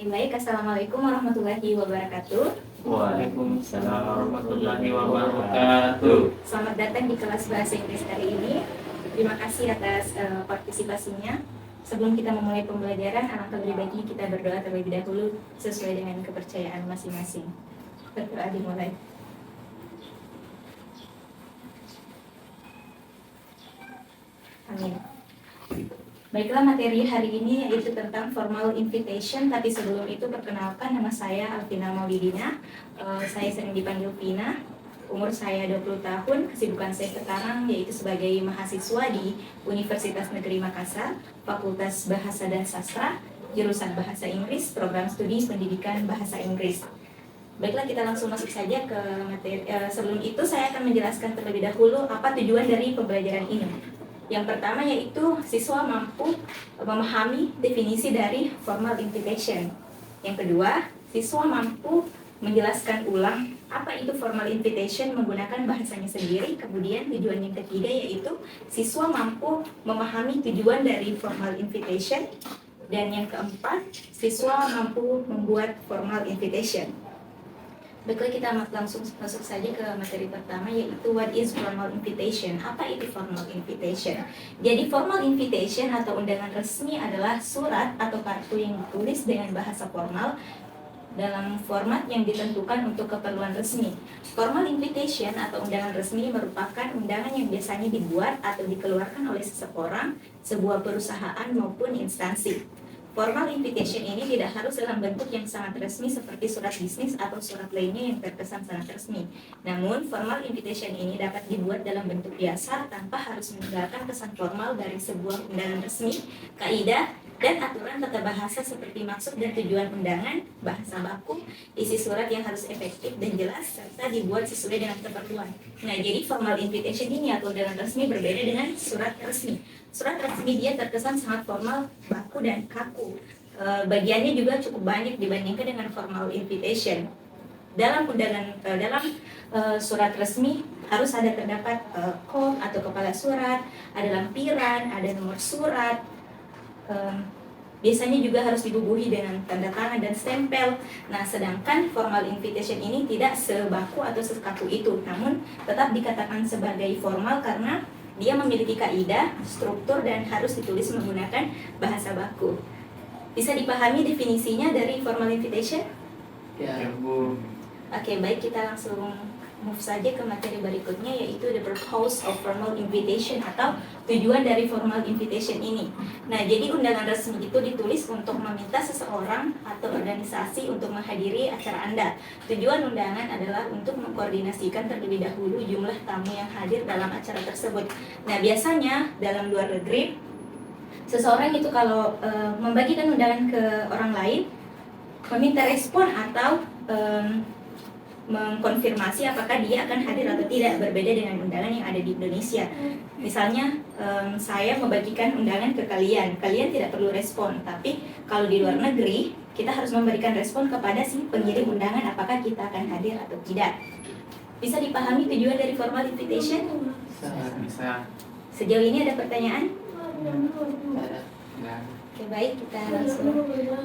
Baik, Assalamualaikum warahmatullahi wabarakatuh. Waalaikumsalam warahmatullahi wabarakatuh. Selamat datang di kelas bahasa Inggris kali ini. Terima kasih atas partisipasinya. Sebelum kita memulai pembelajaran, alangkah lebih baiknya kita berdoa terlebih dahulu sesuai dengan kepercayaan masing-masing. Berdoa dimulai. Amin. Baiklah, materi hari ini yaitu tentang formal invitation. Tapi sebelum itu, perkenalkan, nama saya Alvina Maulidina. Saya sering dipanggil Vina. Umur saya 20 tahun. Kesibukan saya sekarang yaitu sebagai mahasiswa di Universitas Negeri Makassar, Fakultas Bahasa dan Sastra, jurusan Bahasa Inggris, program studi pendidikan Bahasa Inggris. Baiklah, kita langsung masuk saja ke materi. Sebelum itu, saya akan menjelaskan terlebih dahulu apa tujuan dari pembelajaran ini. Yang pertama yaitu siswa mampu memahami definisi dari formal invitation. Yang kedua, siswa mampu menjelaskan ulang apa itu formal invitation menggunakan bahasanya sendiri. Kemudian tujuan yang ketiga yaitu siswa mampu memahami tujuan dari formal invitation. Dan yang keempat, siswa mampu membuat formal invitation. Baiklah, kita langsung masuk saja ke materi pertama, yaitu what is formal invitation. Apa itu formal invitation? Jadi formal invitation atau undangan resmi adalah surat atau kartu yang ditulis dengan bahasa formal dalam format yang ditentukan untuk keperluan resmi. Formal invitation atau undangan resmi merupakan undangan yang biasanya dibuat atau dikeluarkan oleh seseorang, sebuah perusahaan maupun instansi. Formal invitation ini tidak harus dalam bentuk yang sangat resmi seperti surat bisnis atau surat lainnya yang terkesan sangat resmi. Namun, formal invitation ini dapat dibuat dalam bentuk biasa tanpa harus meninggalkan kesan formal dari sebuah undangan resmi, kaidah, dan aturan tata bahasa seperti maksud dan tujuan undangan, bahasa baku, isi surat yang harus efektif dan jelas, serta dibuat sesuai dengan keperluan. Nah, jadi formal invitation ini atau undangan resmi berbeda dengan surat resmi. Surat resmi dia terkesan sangat formal, baku, dan kaku. Bagiannya juga cukup banyak dibandingkan dengan formal invitation. Dalam surat resmi harus ada terdapat kod atau kepala surat, ada lampiran, ada nomor surat. Biasanya juga harus dibubuhi dengan tanda tangan dan stempel. Nah, sedangkan formal invitation ini tidak sebaku atau sekaku itu, namun tetap dikatakan sebagai formal karena dia memiliki kaidah, struktur, dan harus ditulis menggunakan bahasa baku. Bisa dipahami definisinya dari formal invitation? Ya, Bu. Oke, baik, kita langsung move saja ke materi berikutnya, yaitu the purpose of formal invitation atau tujuan dari formal invitation ini. Nah, jadi undangan resmi itu ditulis untuk meminta seseorang atau organisasi untuk menghadiri acara Anda. Tujuan undangan adalah untuk mengkoordinasikan terlebih dahulu jumlah tamu yang hadir dalam acara tersebut. Nah, biasanya dalam luar negeri, seseorang itu kalau membagikan undangan ke orang lain, meminta respon atau mengkonfirmasi apakah dia akan hadir atau tidak, berbeda dengan undangan yang ada di Indonesia. Misalnya saya membagikan undangan ke kalian tidak perlu respon, tapi kalau di luar negeri kita harus memberikan respon kepada si pengirim undangan apakah kita akan hadir atau tidak. Bisa dipahami tujuan dari formal invitation? Bisa. Sejauh ini ada pertanyaan? Enggak. Oke, baik, kita langsung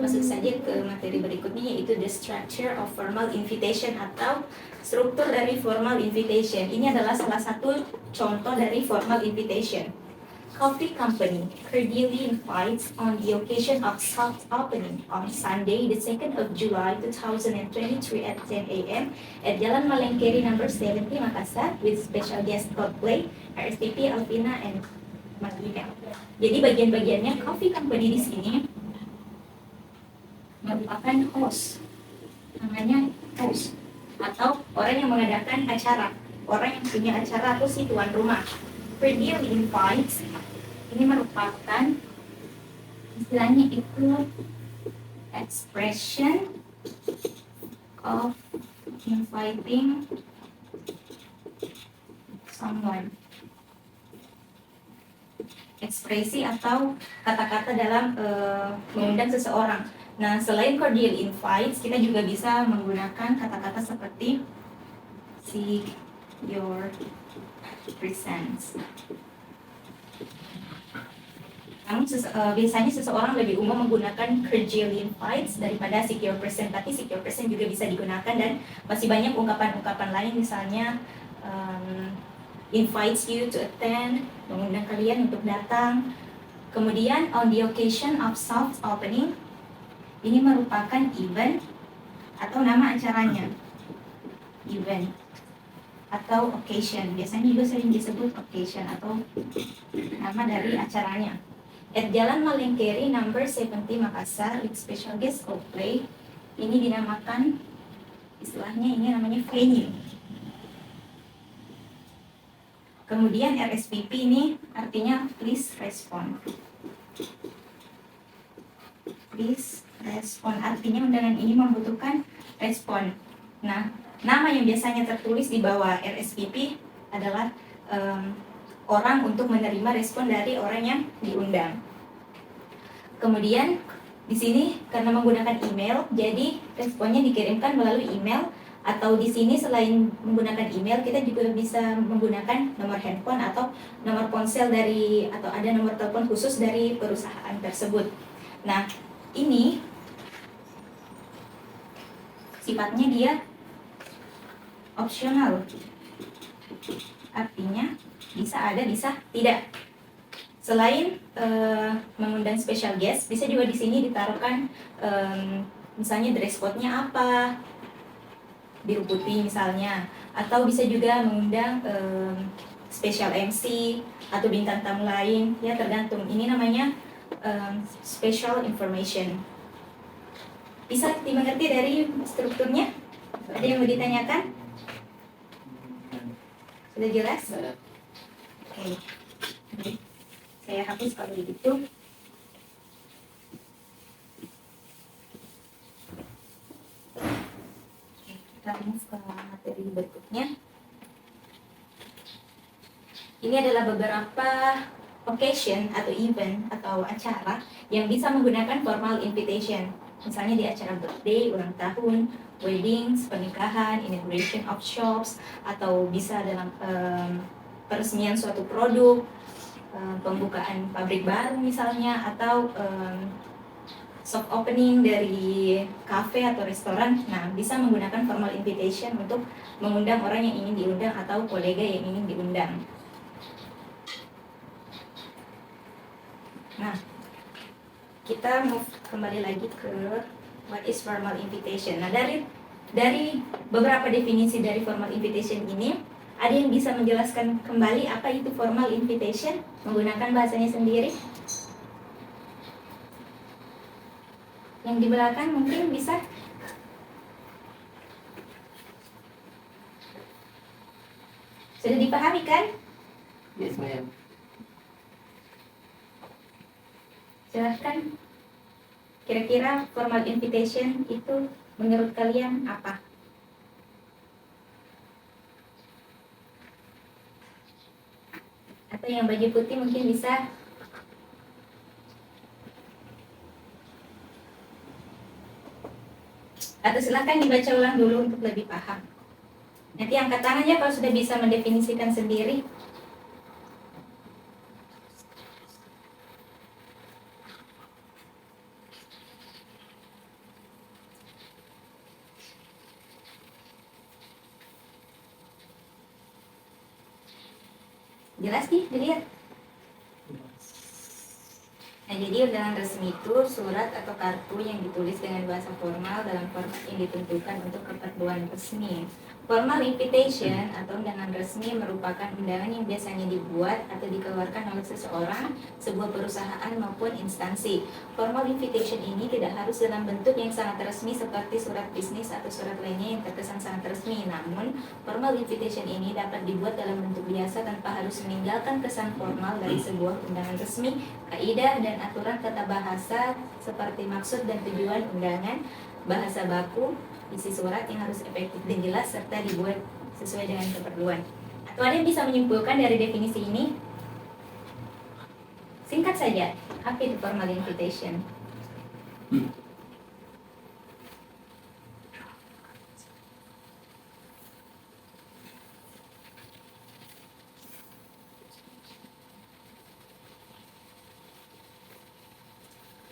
masuk saja ke materi berikutnya, yaitu the structure of formal invitation atau struktur dari formal invitation. Ini adalah salah satu contoh dari formal invitation. Coffee company cordially invites on the occasion of soft opening on Sunday, the 2nd of July 2023 at 10 a.m. at Jalan Malengkeri number 70 Makassar with special guest Coldplay, RSVP Alvina and Madrina. Jadi bagian-bagiannya coffee company di sini merupakan host, namanya host atau orang yang mengadakan acara, orang yang punya acara atau si tuan rumah. Cordially invites ini merupakan istilahnya itu expression of inviting someone. Ekspresi atau kata-kata dalam mengundang seseorang. Nah, selain cordial invites, kita juga bisa menggunakan kata-kata seperti seek your presence. Namun biasanya seseorang lebih umum menggunakan cordial invites daripada secure present, tapi secure present juga bisa digunakan dan masih banyak ungkapan-ungkapan lain, misalnya invites you to attend, mengundang kalian untuk datang. Kemudian on the occasion of soft opening, ini merupakan event atau nama acaranya, event atau occasion, biasanya juga sering disebut occasion atau nama dari acaranya. At Jalan Malengkeri number 70 Makassar with special guest Coldplay, ini dinamakan, istilahnya ini namanya venue. Kemudian RSVP ini artinya please respond. Please respond artinya undangan ini membutuhkan respon. Nah, nama yang biasanya tertulis di bawah RSVP adalah orang untuk menerima respon dari orang yang diundang. Kemudian di sini karena menggunakan email, jadi responnya dikirimkan melalui email, atau di sini selain menggunakan email kita juga bisa menggunakan nomor handphone atau nomor ponsel dari, atau ada nomor telepon khusus dari perusahaan tersebut. Nah, ini sifatnya dia opsional. Artinya bisa ada, bisa tidak. Selain mengundang special guest, bisa juga di sini ditaruhkan misalnya dress code-nya apa, biru putih misalnya, atau bisa juga mengundang special MC atau bintang tamu lain, ya tergantung. Ini namanya special information. Bisa dimengerti dari strukturnya? Ada yang mau ditanyakan? Sudah jelas? Oke. Saya hapus kalau begitu. Kita move ke materi berikutnya. Ini adalah beberapa occasion atau event atau acara yang bisa menggunakan formal invitation. Misalnya di acara birthday, ulang tahun, weddings, pernikahan, inauguration of shops, atau bisa dalam peresmian suatu produk, pembukaan pabrik baru misalnya, atau soft opening dari cafe atau restoran. Nah, bisa menggunakan formal invitation untuk mengundang orang yang ingin diundang atau kolega yang ingin diundang. Nah, kita move kembali lagi ke what is formal invitation. Nah, dari beberapa definisi dari formal invitation ini, ada yang bisa menjelaskan kembali apa itu formal invitation menggunakan bahasanya sendiri? Yang di belakang mungkin bisa. Sudah dipahami kan? Yes, ma'am. Silahkan. Kira-kira formal invitation itu menurut kalian apa? Atau yang baju putih mungkin bisa. Atau silahkan dibaca ulang dulu untuk lebih paham. Nanti angkat tangan ya kalau sudah bisa mendefinisikan sendiri. Jelas nih, dilihat. Nah, jadi undangan resmi itu surat atau kartu yang ditulis dengan bahasa formal dalam format yang ditentukan untuk keperluan resmi. Formal invitation atau undangan resmi merupakan undangan yang biasanya dibuat atau dikeluarkan oleh seseorang, sebuah perusahaan maupun instansi. Formal invitation ini tidak harus dalam bentuk yang sangat resmi seperti surat bisnis atau surat lainnya yang terkesan sangat resmi. Namun, formal invitation ini dapat dibuat dalam bentuk biasa tanpa harus meninggalkan kesan formal dari sebuah undangan resmi, kaidah dan aturan tata bahasa seperti maksud dan tujuan undangan, bahasa baku, isi surat yang harus efektif dan jelas serta dibuat sesuai dengan keperluan. Atau ada yang bisa menyimpulkan dari definisi ini? Singkat saja, apa itu formal invitation?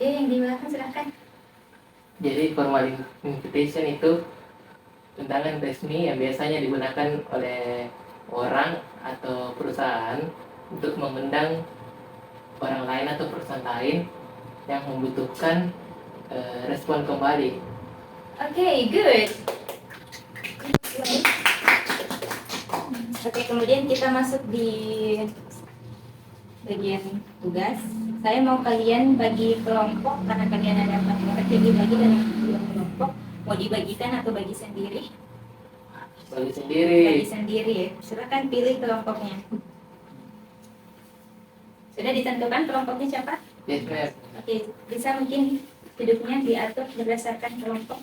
Oke, yang di belakang silahkan. Jadi formal invitation itu undangan resmi yang biasanya digunakan oleh orang atau perusahaan untuk mengundang orang lain atau perusahaan lain yang membutuhkan respon kembali. Oke, good. Oke, kemudian kita masuk di bagian tugas. Saya mau kalian bagi kelompok karena kalian ada 4 orang, jadi bagi dalam 2 kelompok. Mau dibagikan atau bagi sendiri? Bagi sendiri. Bagi sendiri ya. Silakan pilih kelompoknya. Sudah ditentukan kelompoknya siapa? Yes, ma'am. Oke, bisa mungkin duduknya diatur berdasarkan kelompok.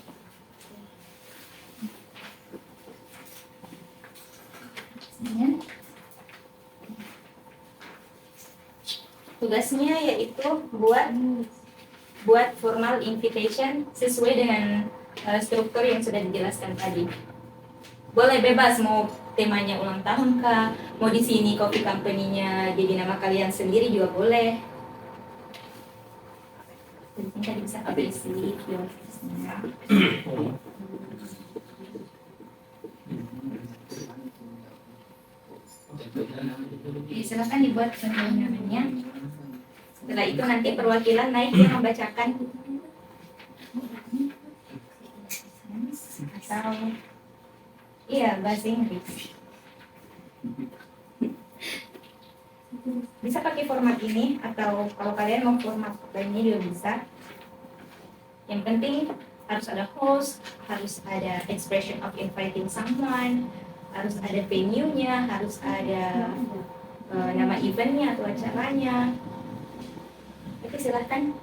Tugasnya yaitu buat formal invitation sesuai dengan struktur yang sudah dijelaskan tadi. Boleh bebas mau temanya ulang tahun kah, mau di sini coffee company-nya jadi nama kalian sendiri juga boleh. Penting tadi bisa isi yours-nya. Oke, silakan dibuat namanya. Setelah itu nanti perwakilan naik yang membacakan atau iya bahasa Inggris. Bisa pakai format ini atau kalau kalian mau format lainnya juga bisa. Yang penting harus ada host, harus ada expression of inviting someone, harus ada venue-nya, harus ada nama eventnya atau acaranya. Oke, silahkan.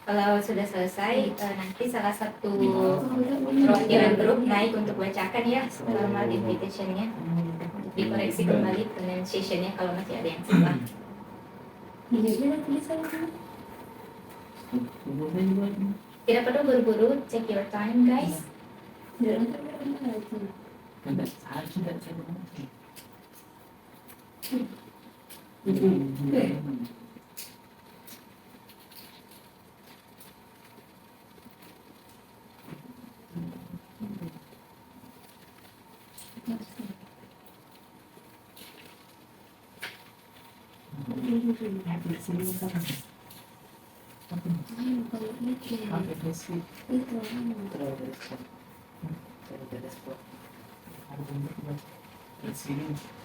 Kalau sudah selesai, nanti salah satu perwakilan grup naik untuk bacakan ya formal invitation-nya, untuk dikoreksi kembali pronunciation-nya kalau masih ada yang salah. Tidak perlu buru-buru, take your time guys. Kalau itu Agresi. itu Terlalu respon. Terlalu respon.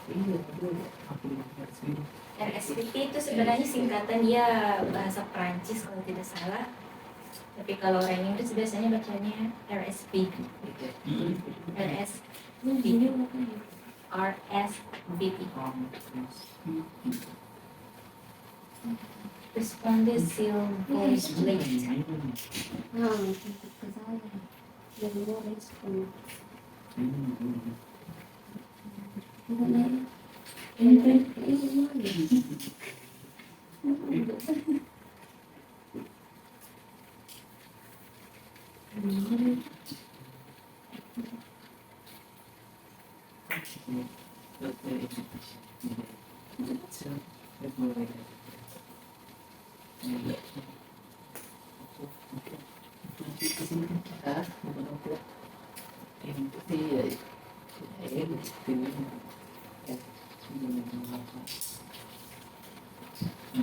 Iya, betul. RSVP itu sebenarnya singkatan dia bahasa Prancis kalau tidak salah. Tapi kalau orang Inggris biasanya bacanya RSVP. RSVP. RSVP. Responde seal voice plate. nah itu ke saya yang mau respon ini Hah? Iya.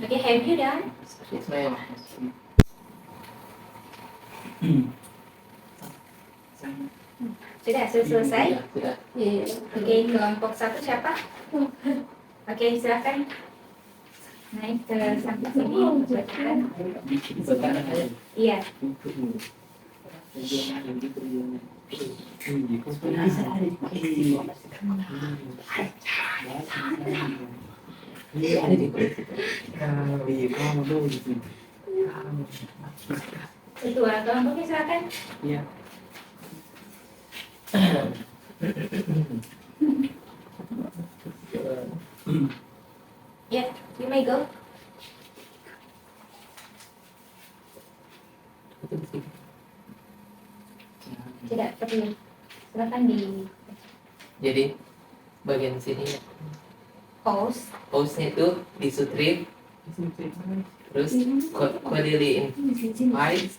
Okay, have you done? Yes, ma'am. Sudah selesai? Iya, sudah. Oke, kelompok 1 siapa? Oke, silakan naik ke samping sini bacakan. Sekarang aja. Iya. Ketua kelompoknya silakan. Iya. Ya, you may go. Tidak perlu. Silakan di Jadi bagian sini pause. pause-nya itu disutrit, terus quarterly invite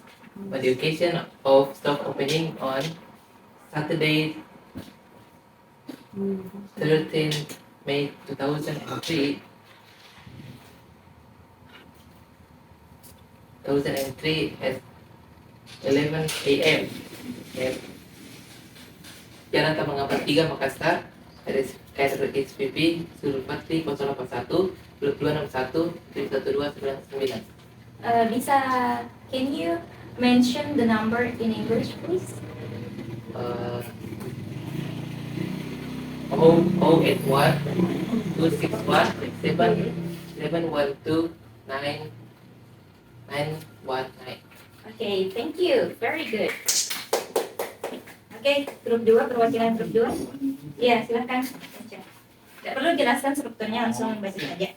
on the occasion of stock opening on Saturday 13 May 2003 at 11 a.m. Jalan Taman Ampat 3 Makassar, RSVP Sulfati 081 2261 1299. Bisa, can you mention the number in English, please? 081 261 712 919. Okay, thank you. Very good. Oke, grup 2, perwakilan grup 2. Iya, silakan baca. Tidak perlu jelaskan strukturnya, langsung baca saja.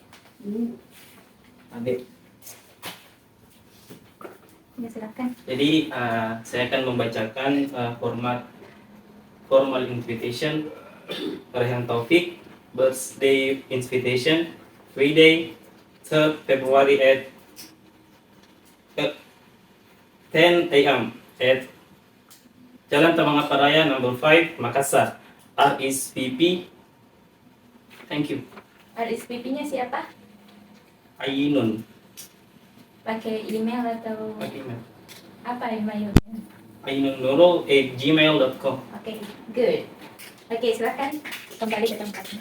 Adik. Ya, silakan. Jadi saya akan membacakan formal invitation Rehan Taufik birthday invitation Friday 3rd February at 10 a.m. at Jalan Taman Ampat Raya number 5 Makassar, RSVP. Thank you. RSVP-nya siapa? Ainun. Pakai email atau apa emailnya? ainunnurul@gmail.com. Oke, good. Oke, silakan kembali ke tempatnya.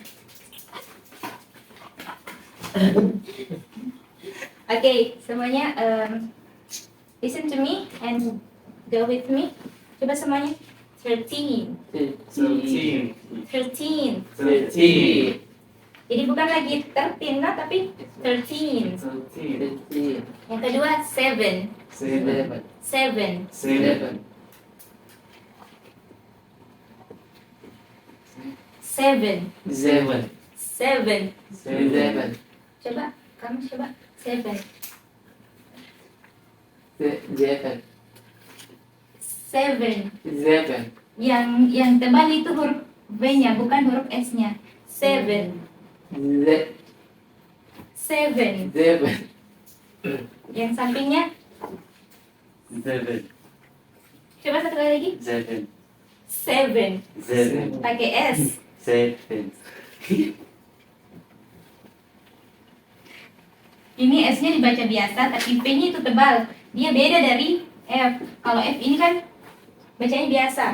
Oke, semuanya listen to me and go with me. Coba semuanya. 13. 13. Jadi bukan lagi 13 lah, tapi 13. Yang kedua 7. 7. 7. 7. Coba, kamu coba. 7. 7. Yang tebal itu huruf B-nya, bukan huruf S-nya. 7. 7. Yang sampingnya. Coba satu kali lagi. 7. Pakai S. Ini S-nya dibaca biasa, tapi P-nya itu tebal. Dia beda dari F. Kalau F ini kan bacanya biasa,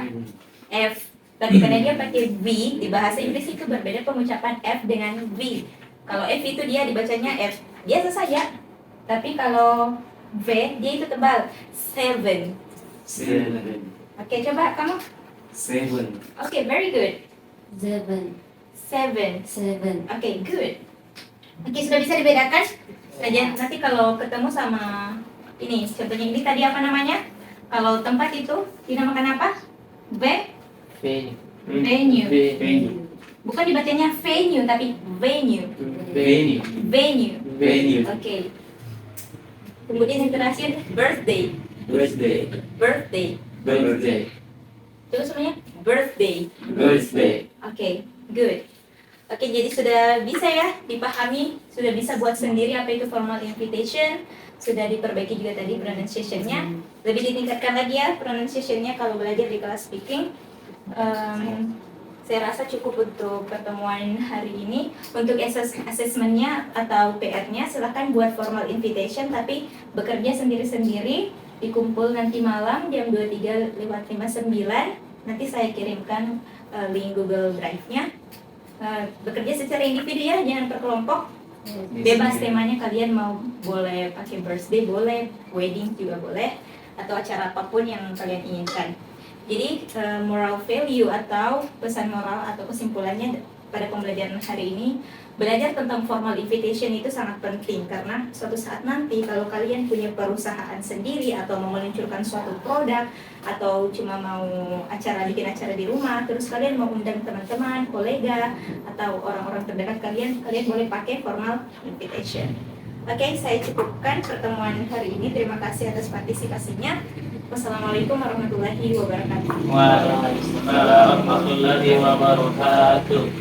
F. Tapi karena dia pakai V, di bahasa Inggris itu berbeda pengucapan F dengan V. Kalau F itu dia dibacanya F, biasa saja. Tapi kalau V, dia itu tebal, 7. 7. Oke, coba kamu. 7. Oke, very good. 7. 7. 7. Oke, good. Oke, sudah bisa dibedakan? Saja nanti kalau ketemu sama ini, contohnya ini tadi apa namanya? Kalau tempat itu dinamakan apa? Venue. Venue. Venue. Bukan dibacanya venue, tapi venue. Venue. Venue. Venue. Oke. Kemudian yang terakhir, birthday. Birthday. Birthday. Birthday. Coba semuanya, birthday. Birthday. Oke, good. Oke, jadi sudah bisa ya dipahami, sudah bisa buat sendiri apa itu formal invitation, sudah diperbaiki juga tadi pronunciation-nya. Lebih ditingkatkan lagi ya pronunciation-nya kalau belajar di kelas speaking. Saya rasa cukup untuk pertemuan hari ini. Untuk assessment-nya atau PR-nya silahkan buat formal invitation, tapi bekerja sendiri-sendiri, dikumpul nanti malam jam 23:59. Nanti saya kirimkan link Google Drive-nya. Bekerja secara individu ya, jangan per kelompok. Bebas temanya, kalian mau boleh pakai birthday boleh, wedding juga boleh, atau acara apapun yang kalian inginkan. Jadi moral value atau pesan moral atau kesimpulannya pada pembelajaran hari ini, belajar tentang formal invitation itu sangat penting karena suatu saat nanti kalau kalian punya perusahaan sendiri atau mau meluncurkan suatu produk atau cuma mau bikin acara di rumah, terus kalian mau undang teman-teman, kolega atau orang-orang terdekat kalian boleh pakai formal invitation. Oke, saya cukupkan pertemuan hari ini. Terima kasih atas partisipasinya. Wassalamualaikum warahmatullahi wabarakatuh. Waalaikumsalam warahmatullahi wabarakatuh.